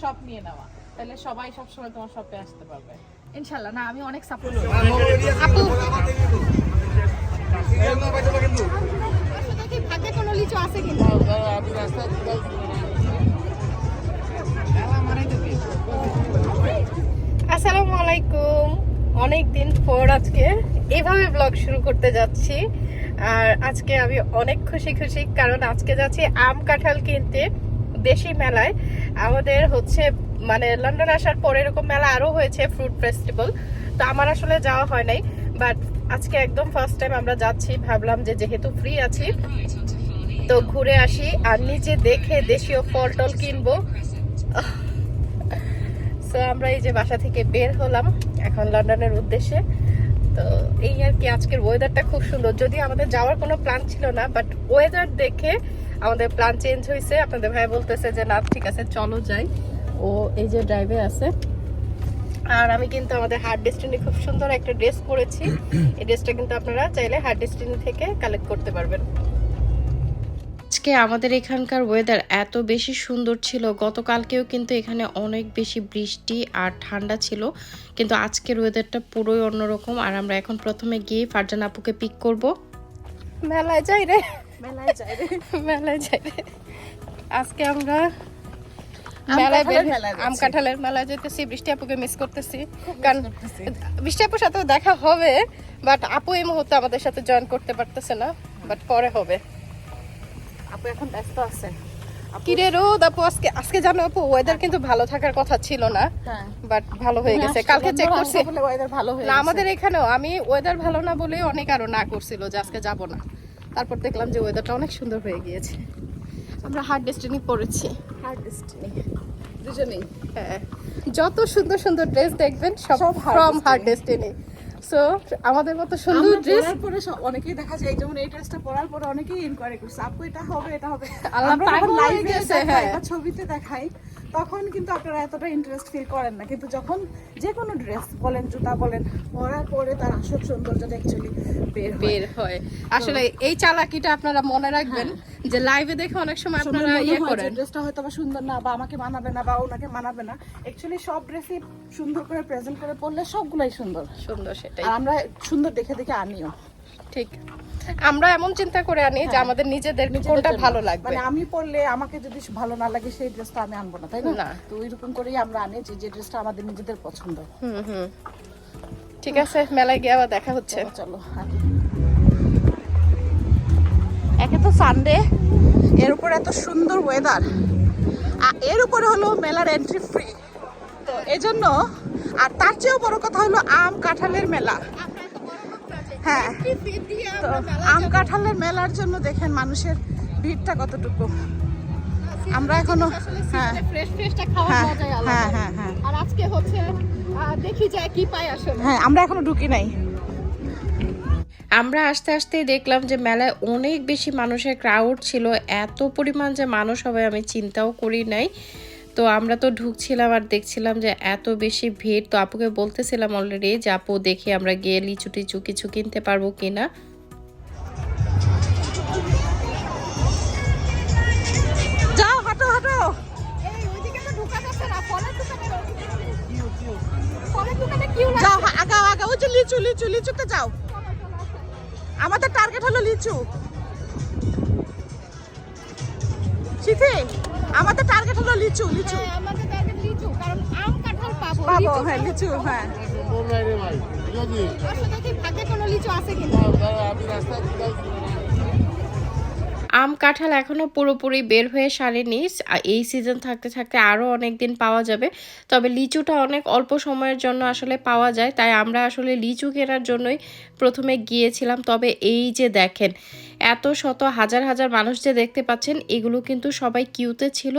Shop নিয়ে নেওয়া, তাহলে সবাই সবসময় তোমার শপে আসতে পারবে ইনশাআল্লাহ। না আমি অনেক সাপোর্ট আপু। দেখি ভাগ্যে কোনো লিচু আছে কিনা। আসসালামু আলাইকুম। অনেক দিন পর আজকে এইভাবে ব্লগ শুরু করতে যাচ্ছি। আর আজকে আমি অনেক খুশি কারণ আজকে যাচ্ছি আম কাঁঠাল কিনতে দেশি মেলায়। আমাদের হচ্ছে মানে লন্ডন আসার পর এরকম মেলা আরো হয়েছে, ফ্রুট ফেস্টিভ্যাল। তো আমার আসলে যাওয়া হয় নাই, বাট আজকে একদম ফার্স্ট টাইম আমরা যাচ্ছি। ভাবলাম যে যেহেতু ফ্রি আছি তো ঘুরে আসি আর নিচে দেখে দেশীয় ফল টল কিনবো। তো আমরা এই যে বাসা থেকে বের হলাম এখন লন্ডনের উদ্দেশ্যে। তো এই আর কি, আজকের ওয়েদারটা খুব সুন্দর, যদি আমাদের যাওয়ার কোনো প্ল্যান ছিল না, বাট ওয়েদার দেখে আমাদের প্ল্যান চেঞ্জ হয়েছে। আপনাদের ভাই বলতেছে যে না ঠিক আছে চলো যাই, ও এই যে ড্রাইভে আছে। আর আমি কিন্তু আমাদের হার্ট ডেস্টিনি খুব সুন্দর একটা ড্রেস পরেছি। এই ড্রেসটা কিন্তু আপনারা চাইলে হার্ট ডেস্টিনি থেকে কালেক্ট করতে পারবেন। আজকে আমাদের এখানকার ওয়েদার এত বেশি সুন্দর ছিল, গতকালকেও কিন্তু এখানে অনেক বেশি বৃষ্টি আর ঠান্ডা ছিল, কিন্তু আজকের ওয়েদারটা পুরোই অন্যরকম। আর আমরা এখন প্রথমে গিয়ে ফারজান আপুকে পিক করব। মেলায় যাই রে, মেলায় যাই রে। আজকে আমরা আম কাঁঠালের মেলায় যেতেছি। বৃষ্টি আপুকে মিস করতেছি, কারণ বৃষ্টি আপুর সাথে দেখা হবে, বাট আপু এই মুহূর্তে আমাদের সাথে জয়েন করতে পারতেছে না, বাট পরে হবে। আপু এখন ব্যস্ত আছে। কিরে রোদ আপু, আজকে জানো আপু ওয়েদার কিন্তু ভালো থাকার কথা ছিল না, বাট ভালো হয়ে গেছে। কালকে চেক করছি ওয়েদার ভালো হয়ে না আমাদের এখানেও। আমি ওয়েদার ভালো না বলে অনেক আরো না করছিল যে আজকে যাব না, তারপর দেখলাম যে ওয়েদারটা অনেক সুন্দর হয়ে গিয়েছে। আমরা হার্ট ডেস্টিনি পড়েছি, হার্ট ডেস্টিনি দুজনেই। হ্যাঁ, যত সুন্দর সুন্দর ড্রেস দেখবেন সব ফ্রম হার্ট ডেস্টিনি। সো আমাদের মতো সুন্দর ড্রেস পরে অনেকেই দেখা যায়, যেমন এই ড্রেসটা পরার পরে অনেকেই ইনকোয়ারি করছে আপু এটা হবে এটা হবে। আল্লাহ আমরা লাইভে গেছে, হ্যাঁ ছবিতে দেখাই তখন কিন্তু আপনারা এতটা ইন্টারেস্ট ফিল করেন না, কিন্তু যখন যে কোনো ড্রেস বলেন জুতা বলেন পরার পরে তার আসল সৌন্দর্যটা অ্যাকচুয়ালি বের হয়। আসলে এই চালাকিটা আপনারা মনে রাখবেন যে লাইভে দেখে অনেক সময় আপনারা ইয়ে করেন ড্রেসটা হয়তো বা সুন্দর না, বা আমাকে মানাবে না, বা ওনাকে মানাবে না। অ্যাকচুয়ালি সব ড্রেসই সুন্দর করে প্রেজেন্ট করে পরলে সবগুলাই সুন্দর সুন্দর, সেটাই। আর আমরা সুন্দর দেখে দেখে আনিও। ঠিক, আমরা এমন চিন্তা করে আনি যে আমাদের নিজেদের কোনটা ভালো লাগবে। মানে আমি পরলে আমাকে যদি ভালো না লাগে সেই ড্রেসটা আমি আনবো না, তাই না? তো ওইরকম করেই আমরা আনি যে ড্রেসটা আমাদের নিজেদের পছন্দ। ঠিক আছে, মেলায় গিয়ে আবার দেখা হচ্ছে। চলো। একে তো সানডে, এর উপর এত সুন্দর ওয়েদার, আর এর উপরে হলো মেলার এন্ট্রি ফ্রি, তো এজন্য। আর তার চেয়েও বড় কথা হলো আম কাঁঠালের মেলা। হ্যাঁ, তো আম কাঁঠালের মেলার জন্য দেখেন মানুষের ভিড়টা কতটুকু। আমরা এখনো আর আজকে হচ্ছে দেখি যায় কি পাই আসলে। হ্যাঁ, আমরা এখনো ঢুকি নাই। আমরা আস্তে আস্তে দেখলাম যে মেলায় অনেক বেশি মানুষের ক্রাউড ছিল, এত পরিমাণ যে মানুষ হবে আমি চিন্তাও করি নাই। তো আমরা তো ঢুকছিলাম আর দেখছিলাম যে এত বেশি ভিড়। তো আপুকে বলতেছিলাম অলরেডি যে আপু দেখি আমরা গিয়ে লিচু টিচু কিছু কিনতে পারবো কিনা। যাও, হাঁটো হাঁটো। যাও আগাও আগাও, ওই যে লিচু লিচু লিচুতে যাও। আমাদের টার্গেট হলো লিচু। শিখি, আমাদের টার্গেট হলো লিচু লিচু। আমাদের টার্গেট লিচু, কারণ আম কাঁঠাল পাবো। হ্যাঁ লিচু, হ্যাঁ। দেখি ভাগ্যে কোনো লিচু আছে কিনা। আম কাঁঠাল এখনো পুরোপুরি বের হয়ে সারেনি, এই সিজন থাকতে থাকতে আরো অনেক দিন পাওয়া যাবে। তবে লিচুটা অনেক অল্প সময়ের জন্য আসলে পাওয়া যায়, তাই আমরা আসলে লিচু কেনার জন্যই প্রথমে গিয়েছিলাম। তবে এই যে দেখেন এত শত হাজার হাজার মানুষ যে দেখতে পাচ্ছেন, এগুলো কিন্তু সবাই কিউতে ছিল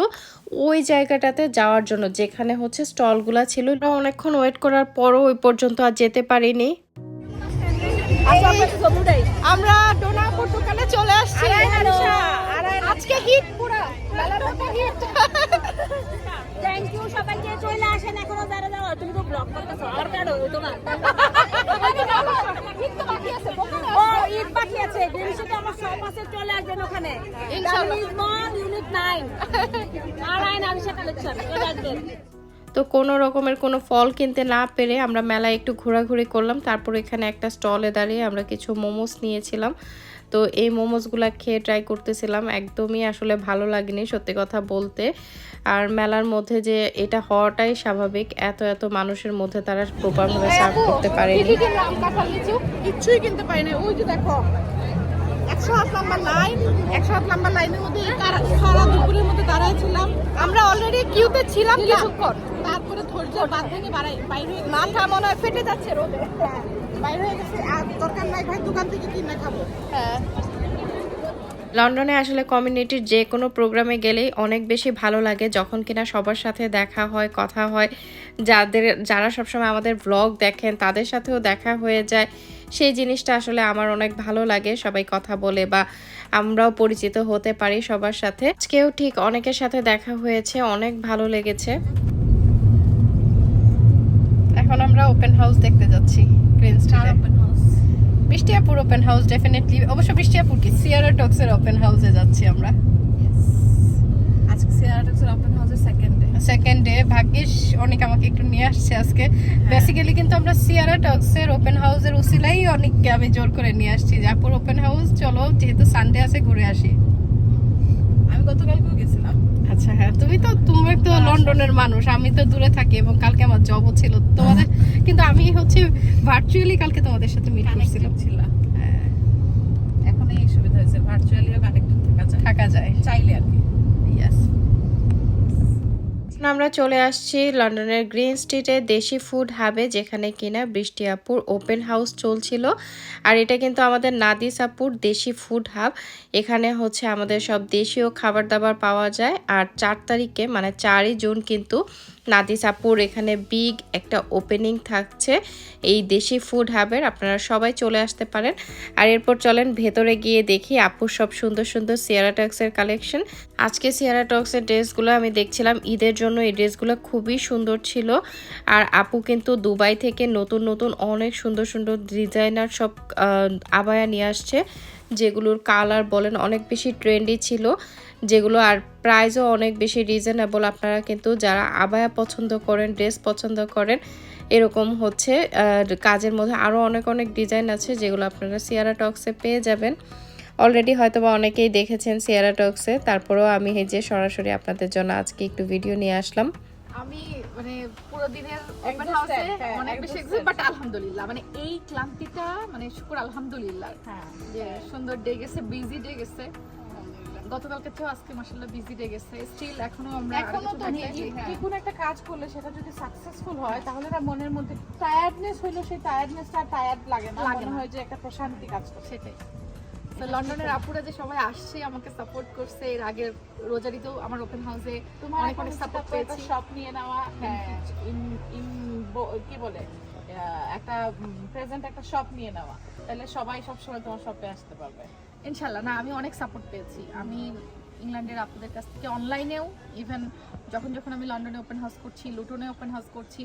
ওই জায়গাটাতে যাওয়ার জন্য যেখানে হচ্ছে স্টলগুলা ছিল। অনেকক্ষণ ওয়েট করার পরও ওই পর্যন্ত আর যেতে পারিনি। আমরা ডোনাপুর দোকানে চলে আসছি। আজকে হিট পুরো মেলাটা হিট। থ্যাংক ইউ সবাইকে, চলে আসেন এখনো যারা যাও। তুমি তো ব্লগ করতেছো আর কেন তোমার? ও ঈদ বাকি আছে, গ্রিনসিতে আমার শপ আছে, চলে আসবেন ওখানে। ইনশাআল্লাহ। ইউনিট 9 নারায়ণ আলিশা কালেকশন, চলে আসবেন। তো কোনো রকমের কোনো ফল কিনতে না পেরে আমরা মেলায় একটু ঘোরাঘুরি করলাম। তারপর এখানে একটা স্টলে দাঁড়িয়ে আমরা কিছু মোমোস নিয়েছিলাম। তো এই মোমোসগুলো খেয়ে ট্রাই করতেছিলাম, একদমই আসলে ভালো লাগেনি সত্যি কথা বলতে। আর মেলার মধ্যে যে এটা হওয়াটাই স্বাভাবিক, এত এত মানুষের মধ্যে তারা প্রপারভাবে সার্ভ করতে পারেনি। কিচ্ছুই কিনতে পারি না। ওই যে দেখো 100 হাত লম্বা লাইন, 100 হাত লম্বা লাইনের মধ্যে সারা দুপুরের মধ্যে দাঁড়াইছিলাম। আমরা অলরেডি কিউতে ছিলাম কিছুক্ষণ, তারপরে ধৈর্য বাদ ভেঙে বাইরে হয়ে মাথা মনে হয় ফেটে যাচ্ছে রোদে। বাইরে হয়ে গেছে। আর দরকার নাই ভাই, দোকান থেকে কিনে খাবো। হ্যাঁ, লন্ডনে আসলে কমিউনিটির যে কোনো প্রোগ্রামে গেলেই অনেক বেশি ভালো লাগে, যখন কিনা সবার সাথে দেখা হয়, কথা হয়, যারা সবসময় আমাদের ব্লগ দেখেন তাদের সাথেও দেখা হয়ে যায়। সেই জিনিসটা আসলে আমার অনেক ভালো লাগে, সবাই কথা বলে বা আমরাও পরিচিত হতে পারি সবার সাথে। আজকেও ঠিক অনেকের সাথে দেখা হয়েছে, অনেক ভালো লেগেছে। এখন আমরা ওপেন হাউস দেখতে যাচ্ছি গ্রিন স্ট্রিটে। বৃষ্টিয়াপুর ওপেন হাউস ডেফিনেটলি, অবশ্য বৃষ্টিয়াপুর কি সিয়ারা টক্সের ওপেন হাউসে যাচ্ছি আমরা আজকে সিয়ারাটক্সের ওপেন হাউসের সেকেন্ড ডে। ভাগ্যিস অনেক আমাকে একটু নিয়ে আসছে আজকে। বেসিক্যালি কিন্তু আমরা সিয়ারা টক্সের ওপেন হাউসের উসিলাই অনেককে আমি জোর করে নিয়ে আসছি, জাপুর ওপেন হাউস চলো, যেহেতু সানডে আছে ঘুরে আসি। আমি গতকালকেও গেছিলাম। আচ্ছা হ্যাঁ, তুমি তো লন্ডনের মানুষ, আমি তো দূরে থাকি এবং কালকে আমার জবও ছিল তোমাদের, কিন্তু আমি হচ্ছে ভার্চুয়ালি কালকে তোমাদের সাথে মিট করছিলাম। হ্যাঁ, এখন এই সুবিধা হয়েছে, ভার্চুয়ালিও কানেক্টেড থাকা যায় চাইলে আর কি। ইয়েস। আমরা চলে আসছি লন্ডনের গ্রিন স্ট্রিটে দেশি ফুড হাবে, যেখানে কিনা বৃষ্টি আপুর ওপেন হাউস চলছিল। আর এটা কিন্তু আমাদের নাদিস আপুর দেশি ফুড হাব। এখানে হচ্ছে আমাদের সব দেশীয় খাবার দাবার পাওয়া যায়। আর 4 তারিখে মানে 4ই জুন কিন্তু নাদিস আপুর এখানে বিগ একটা ওপেনিং থাকছে এই দেশি ফুড হাবের, আপনারা সবাই চলে আসতে পারেন। আর এরপর চলেন ভেতরে গিয়ে দেখি আপুর সব সুন্দর সুন্দর সিয়ারা টক্সের কালেকশন। আজকে সিয়ারা টক্সের ড্রেসগুলো আমি দেখছিলাম ঈদের জন্য, এই ড্রেসগুলো খুবই সুন্দর ছিল। আর আপু কিন্তু দুবাই থেকে নতুন নতুন অনেক সুন্দর সুন্দর ডিজাইনার সব আবায়া নিয়ে আসছে, যেগুলোর কালার বলেন অনেক বেশি ট্রেন্ডি ছিল, যেগুলো আর প্রাইসও অনেক বেশি রিজনেবল। আপনারা কিন্তু যারা আবায়া পছন্দ করেন, ড্রেস পছন্দ করেন, এরকম হচ্ছে কাজের মধ্যে আরও অনেক অনেক ডিজাইন আছে, যেগুলো আপনারা সিয়ারা টক্সে পেয়ে যাবেন। অলরেডি হয়তো বা অনেকেই দেখেছেন সিয়ারা টক্সে, তারপরেও আমি এই যে সরাসরি আপনাদের জন্য আজকে একটু ভিডিও নিয়ে আসলাম। আমি মানে পুরো দিনের ওপেন হাউসে অনেক বেশি এক্সাইটেড, বাট আলহামদুলিল্লাহ মানে এই ক্লান্তিটা মানে শুকর আলহামদুলিল্লাহ যে সুন্দর ডে গেছে, বিজি ডে গেছে। গতকালকে তো আজকে মাশাআল্লাহ বিজি ডে গেছে। স্টিল এখনো আমরা যে কোনো একটা কাজ করলে সেটা যদি সাকসেসফুল হয় তাহলে না মনের মধ্যে টায়ার্ডনেস হইলো, সেই টায়ার্ডনেসটা টায়ার্ড লাগে না, মনে হয় যে একটা প্রশান্তি কাজ করে। সেটাই। তো লন্ডনের আপুরা যে সবাই আসছে আমাকে সাপোর্ট করছে, এর আগের রোজারিতেও আমার ওপেন হাউসে অনেক অনেক সাপোর্ট পেয়েছি। শপ নিয়ে নেওয়া, কি বলে একটা প্রেজেন্ট একটা শপ নিয়ে নেওয়া, তাহলে সবাই সবসময় তোমার শপে আসতে পারবে ইনশাল্লাহ। না আমি অনেক সাপোর্ট পেয়েছি, আমি ইংল্যান্ডের আপুদের কাছ থেকে অনলাইনেও, ইভেন যখন আমি লন্ডনে ওপেন হাউস করছি, লুটনে ওপেন হাউস করছি,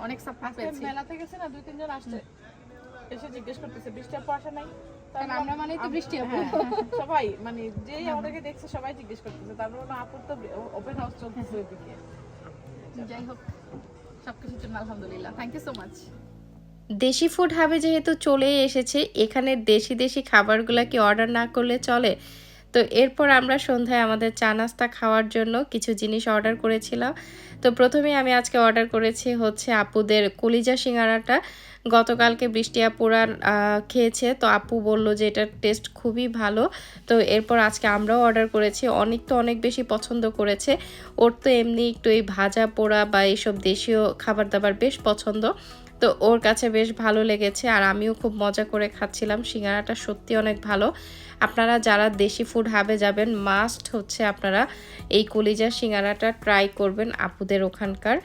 অনেক সাপোর্ট পেয়েছি। মেলাতে গেছে না 2-3 জন আসছে, এসে জিজ্ঞেস করতেছে বৃষ্টি আপু আসে নাই, আমরা মানেই তো বৃষ্টি আপু, সবাই মানে যেই আমাদেরকে দেখছে সবাই জিজ্ঞেস করতেছে। তারপর আপুর তো ওপেন হাউস চলতেছে ওইদিকে। যাই হোক, সবকিছুর জন্য আলহামদুলিল্লাহ, থ্যাংক ইউ সো মাচ। দেশি ফুড হাবে যেহেতু চলেই এসেছে, এখানে দেশি দেশি খাবারগুলো কি অর্ডার না করলে চলে? তো এরপর আমরা সন্ধ্যায় আমাদের চা নাস্তা খাওয়ার জন্য কিছু জিনিস অর্ডার করেছিলাম। তো প্রথমে আমি আজকে অর্ডার করেছি হচ্ছে আপুদের কলিজা সিঙ্গারাটা। গতকালকে বৃষ্টি আপুরা খেয়েছে, তো আপু বলল যে এটার টেস্ট খুবই ভালো। তো এরপর আজকে আমরাও অর্ডার করেছি, অনেক বেশি পছন্দ করেছে। ওর তো এমনি একটু এই ভাজা পোড়া বা এইসব দেশীয় খাবার দাবার বেশ পছন্দ, তো ওর কাছে বেশ ভালো লেগেছে। আর আমিও খুব মজা করে খাচ্ছিলাম, সিঙ্গারাটা সত্যি অনেক ভালো। আপনারা যারা দেশি ফুড হাবে যাবেন মাস্ট হচ্ছে আপনারা এই কলিজার সিঙ্গারাটা ট্রাই করবেন আপুদের ওখানকার।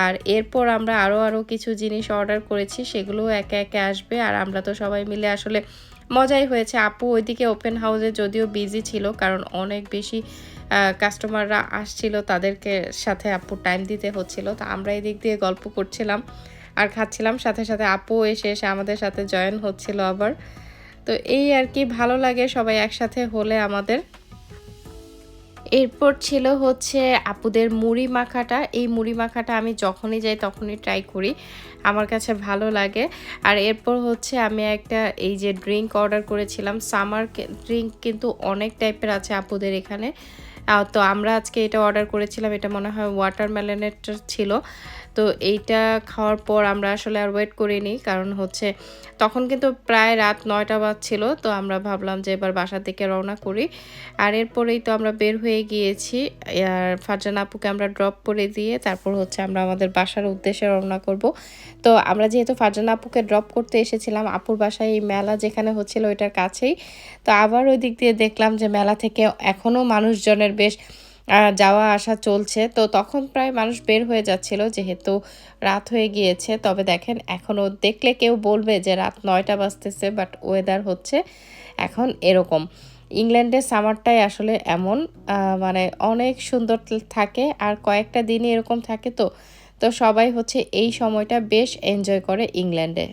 আর এরপর আমরা আরও কিছু জিনিস অর্ডার করেছি, সেগুলো একে একে আসবে। আর আমরা তো সবাই মিলে আসলে মজাই হয়েছে। আপু ওইদিকে ওপেন হাউসে যদিও বিজি ছিল, কারণ অনেক বেশি কাস্টমাররা আসছিল, তাদেরকে সাথে আপু টাইম দিতে হচ্ছিল। তো আমরা এদিক দিয়ে গল্প করছিলাম আর খাচ্ছিলাম, সাথে সাথে আপু এসে আমাদের সাথে জয়েন হচ্ছিল আবার। তো এই আর কি, ভালো লাগে সবাই একসাথে হলে আমাদের। এরপর ছিল হচ্ছে আপুদের মুড়ি মাখাটা। এই মুড়ি মাখাটা আমি যখনই যাই তখনই ট্রাই করি, আমার কাছে ভালো লাগে। আর এরপর হচ্ছে আমি একটা এই যে ড্রিঙ্ক অর্ডার করেছিলাম, সামার ড্রিঙ্ক কিন্তু অনেক টাইপের আছে আপুদের এখানে। তো আমরা আজকে এটা অর্ডার করেছিলাম, এটা মনে হয় ওয়াটারমেলনের ছিল। তো এইটা খাওয়ার পর আমরা আসলে আর ওয়েট করিনি, কারণ হচ্ছে তখন কিন্তু প্রায় রাত 9টা বাজছিল। তো আমরা ভাবলাম যে এবার বাসা থেকে রওনা করি। আর এরপরেই তো আমরা বের হয়ে গিয়েছি, আর ফারজানা আপুকে আমরা ড্রপ করে দিয়ে তারপর হচ্ছে আমরা আমাদের বাসার উদ্দেশ্যে রওনা করব। তো আমরা যেহেতু ফারজানা আপুকে ড্রপ করতে এসেছিলাম, আপুর বাসায় এই মেলা যেখানে হচ্ছিল ওইটার কাছেই। তো আবার ওই দিক দিয়ে দেখলাম যে মেলা থেকে এখনও মানুষজনের বেশ যাওয়া আসা চলছে। তো তখন প্রায় মানুষ বের হয়ে যাচ্ছিল যেহেতু রাত হয়ে গিয়েছে। তবে দেখেন এখনও দেখলে কেউ বলবে যে রাত 9টা বাজতেছে, বাট ওয়েদার হচ্ছে এখন এরকম। ইংল্যান্ডের সামারটাই আসলে এমন, মানে অনেক সুন্দর থাকে আর কয়েকটা দিনই এরকম থাকে। তো সবাই হচ্ছে এই সময়টা বেশ এনজয় করে ইংল্যান্ডে।